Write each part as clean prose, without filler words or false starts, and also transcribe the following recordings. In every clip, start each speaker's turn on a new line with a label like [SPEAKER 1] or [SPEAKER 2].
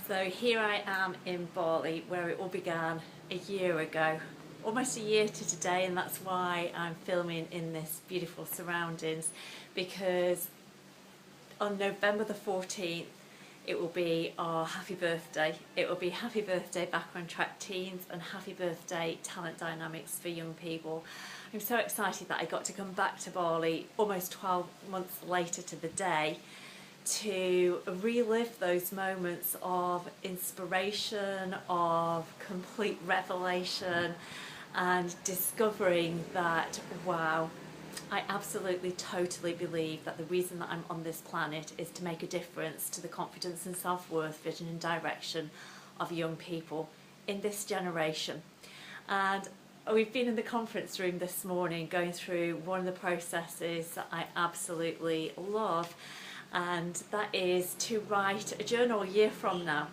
[SPEAKER 1] So here I am in Bali, where it all began a year ago, almost a year to today, and that's why I'm filming in this beautiful surroundings, because on November the 14th it will be our happy birthday. It will be happy birthday Back on Track Teens and happy birthday Talent Dynamics for Young People. I'm so excited that I got to come back to Bali almost 12 months later to the day to relive those moments of inspiration, of complete revelation, and discovering that, wow, I absolutely totally believe that the reason that I'm on this planet is to make a difference to the confidence and self-worth, vision and direction of young people in this generation. And we've been in the conference room this morning going through one of the processes that I absolutely love, and that is to write a journal a year from now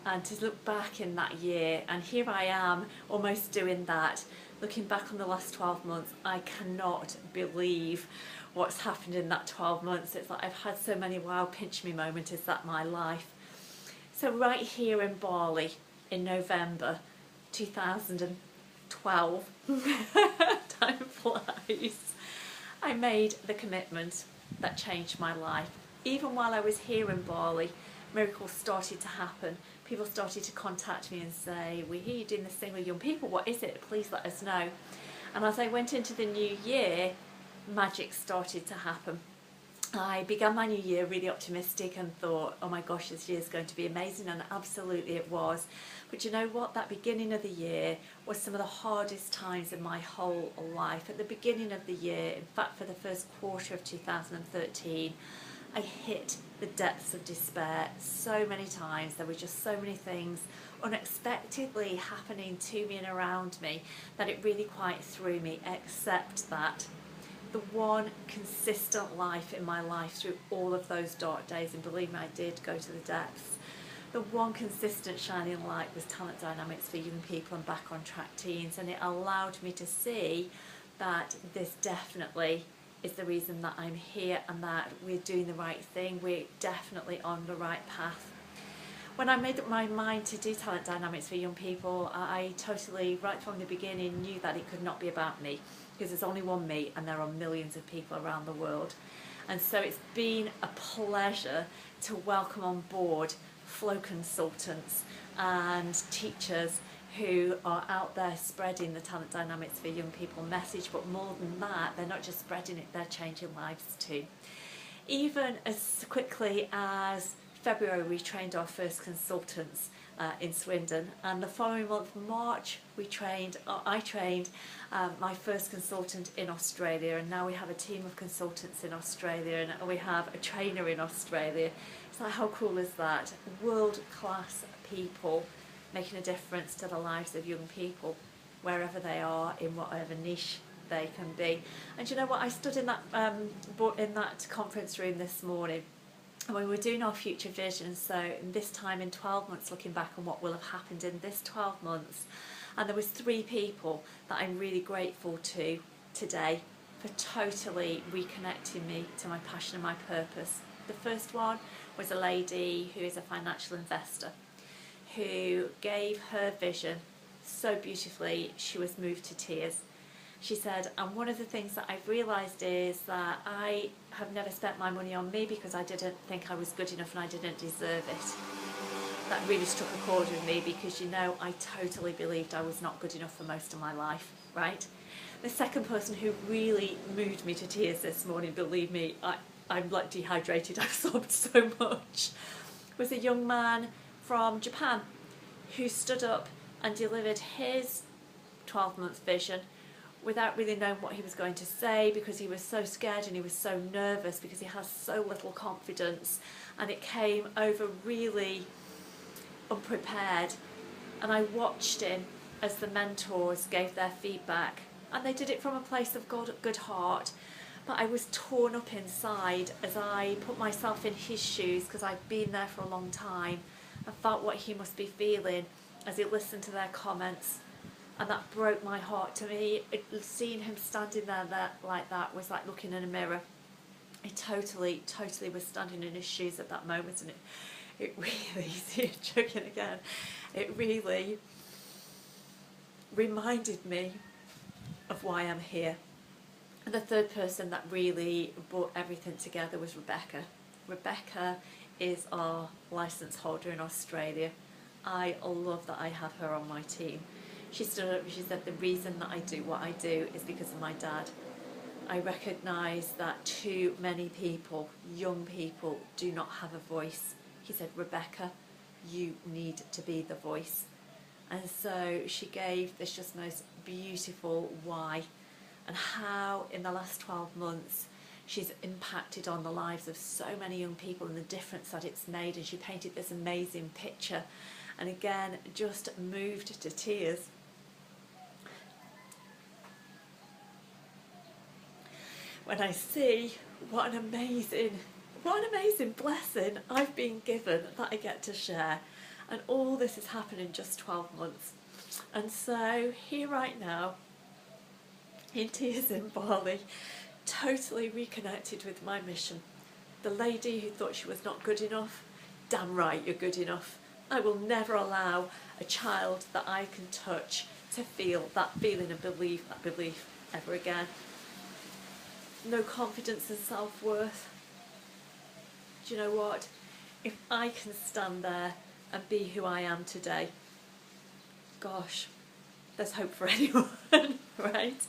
[SPEAKER 1] and to look back in that year. And here I am almost doing that, looking back on the last 12 months. I cannot believe what's happened in that 12 months. It's like I've had so many wow, pinch me moments. Is that my life? So right here in Bali in November 2012, time flies, I made the commitment that changed my life. Even while I was here in Bali, miracles started to happen. People started to contact me and say, we hear you doing this thing with young people, what is it? Please let us know. And as I went into the new year, magic started to happen. I began my new year really optimistic and thought, oh my gosh, this year is going to be amazing, and absolutely it was. But you know what? That beginning of the year was some of the hardest times in my whole life. At the beginning of the year, in fact for the first quarter of 2013, I hit the depths of despair so many times. There were just so many things unexpectedly happening to me and around me that it really quite threw me, except that the one consistent life in my life through all of those dark days, and believe me, I did go to the depths, the one consistent shining light was Talent Dynamics for Young People and Back on Track Teens, and it allowed me to see that this definitely is the reason that I'm here and that we're doing the right thing. We're definitely on the right path. When I made up my mind to do Talent Dynamics for Young People, I totally, right from the beginning, knew that it could not be about me, because there's only one me and there are millions of people around the world. And so it's been a pleasure to welcome on board flow consultants and teachers who are out there spreading the Talent Dynamics for Young People message, but more than that, they're not just spreading it, they're changing lives too. Even as quickly as February, we trained our first consultants in Swindon, and the following month, March, I trained my first consultant in Australia, and now we have a team of consultants in Australia, and we have a trainer in Australia. It's like, how cool is that? World-class people making a difference to the lives of young people, wherever they are, in whatever niche they can be. And you know what? I stood in that conference room this morning, and we were doing our future vision. So this time in 12 months, looking back on what will have happened in this 12 months, and there was 3 people that I'm really grateful to today for totally reconnecting me to my passion and my purpose. The first one was a lady who is a financial investor, who gave her vision so beautifully, she was moved to tears. She said, and one of the things that I've realised is that I have never spent my money on me because I didn't think I was good enough and I didn't deserve it. That really struck a chord with me, because you know, I totally believed I was not good enough for most of my life, right? The second person who really moved me to tears this morning, believe me, I'm like dehydrated, I've sobbed so much, was a young man from Japan who stood up and delivered his 12-month vision without really knowing what he was going to say, because he was so scared and he was so nervous because he has so little confidence, and it came over really unprepared. And I watched him as the mentors gave their feedback, and they did it from a place of good heart, but I was torn up inside as I put myself in his shoes, because I've been there for a long time. I felt what he must be feeling as he listened to their comments, and that broke my heart. To me, seeing him standing there like that was like looking in a mirror. I totally was standing in his shoes at that moment, and it really, see it chugging again, it really reminded me of why I'm here. And the third person that really brought everything together was Rebecca. Rebecca is our licence holder in Australia. I love that I have her on my team. She stood up and she said, the reason that I do what I do is because of my dad. I recognise that too many people, young people, do not have a voice. He said, Rebecca, you need to be the voice. And so she gave this just most beautiful why, and how in the last 12 months she's impacted on the lives of so many young people and the difference that it's made. And she painted this amazing picture, and again just moved to tears. When I see what an amazing blessing I've been given that I get to share, and all this has happened in just 12 months. And so here right now, in tears in Bali, totally reconnected with my mission. The lady who thought she was not good enough, damn right you're good enough. I will never allow a child that I can touch to feel that feeling of belief ever again. No confidence and self-worth. Do you know what? If I can stand there and be who I am today, gosh, there's hope for anyone, right?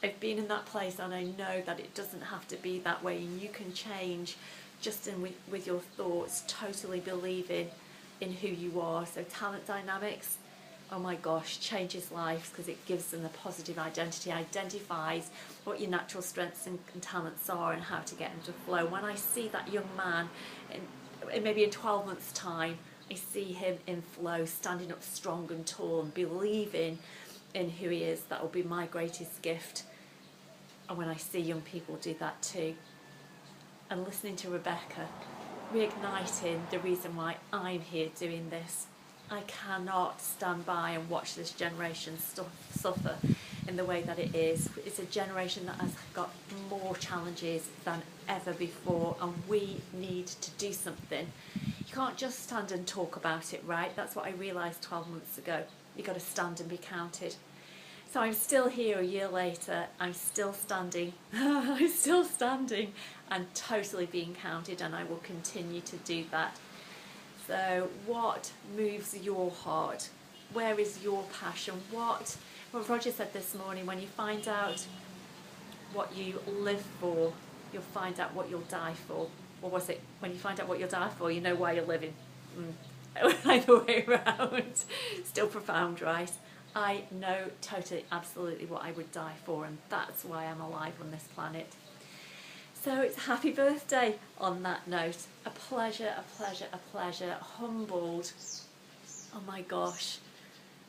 [SPEAKER 1] I've been in that place and I know that it doesn't have to be that way, and you can change just with your thoughts, totally believing in who you are. So talent dynamics, oh my gosh, changes lives because it gives them a positive identity, identifies what your natural strengths and talents are and how to get them to flow. When I see that young man, maybe in 12 months' time, I see him in flow, standing up strong and tall and believing in who he is. That will be my greatest gift. And when I see young people do that too, and listening to Rebecca, reigniting the reason why I'm here doing this. I cannot stand by and watch this generation suffer in the way that it is. It's a generation that has got more challenges than ever before, and we need to do something. You can't just stand and talk about it, right? That's what I realised 12 months ago. You've got to stand and be counted. So I'm still here a year later, I'm still standing, I'm still standing and totally being counted, and I will continue to do that. So what moves your heart? Where is your passion? Well, Roger said this morning, when you find out what you live for, you'll find out what you'll die for. Or was it, when you find out what you'll die for, you know why you're living? Either way around. Still profound, right? I know totally, absolutely what I would die for, and that's why I'm alive on this planet. So it's happy birthday on that note. A pleasure, a pleasure, a pleasure. Humbled, oh my gosh,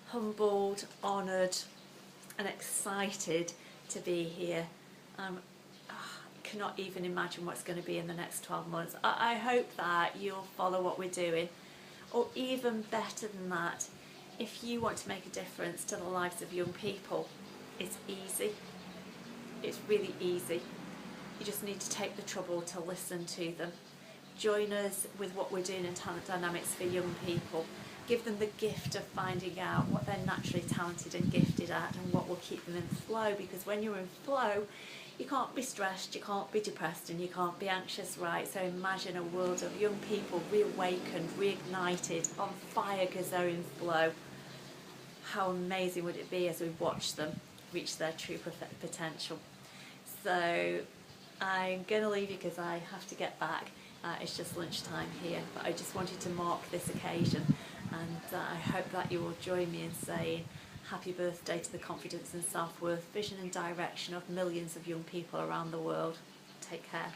[SPEAKER 1] humbled, honoured and excited to be here. I cannot even imagine what's going to be in the next 12 months. I hope that you'll follow what we're doing, or even better than that, if you want to make a difference to the lives of young people, it's easy. It's really easy. You just need to take the trouble to listen to them. Join us with what we're doing in Talent Dynamics for young people. Give them the gift of finding out what they're naturally talented and gifted at, and what will keep them in flow, because when you're in flow, you can't be stressed, you can't be depressed, and you can't be anxious, right? So imagine a world of young people reawakened, reignited, on fire because they're in flow. How amazing would it be as we watch them reach their true potential? So I'm going to leave you because I have to get back. It's just lunchtime here, but I just wanted to mark this occasion, and I hope that you will join me in saying happy birthday to the confidence and self-worth, vision and direction of millions of young people around the world. Take care.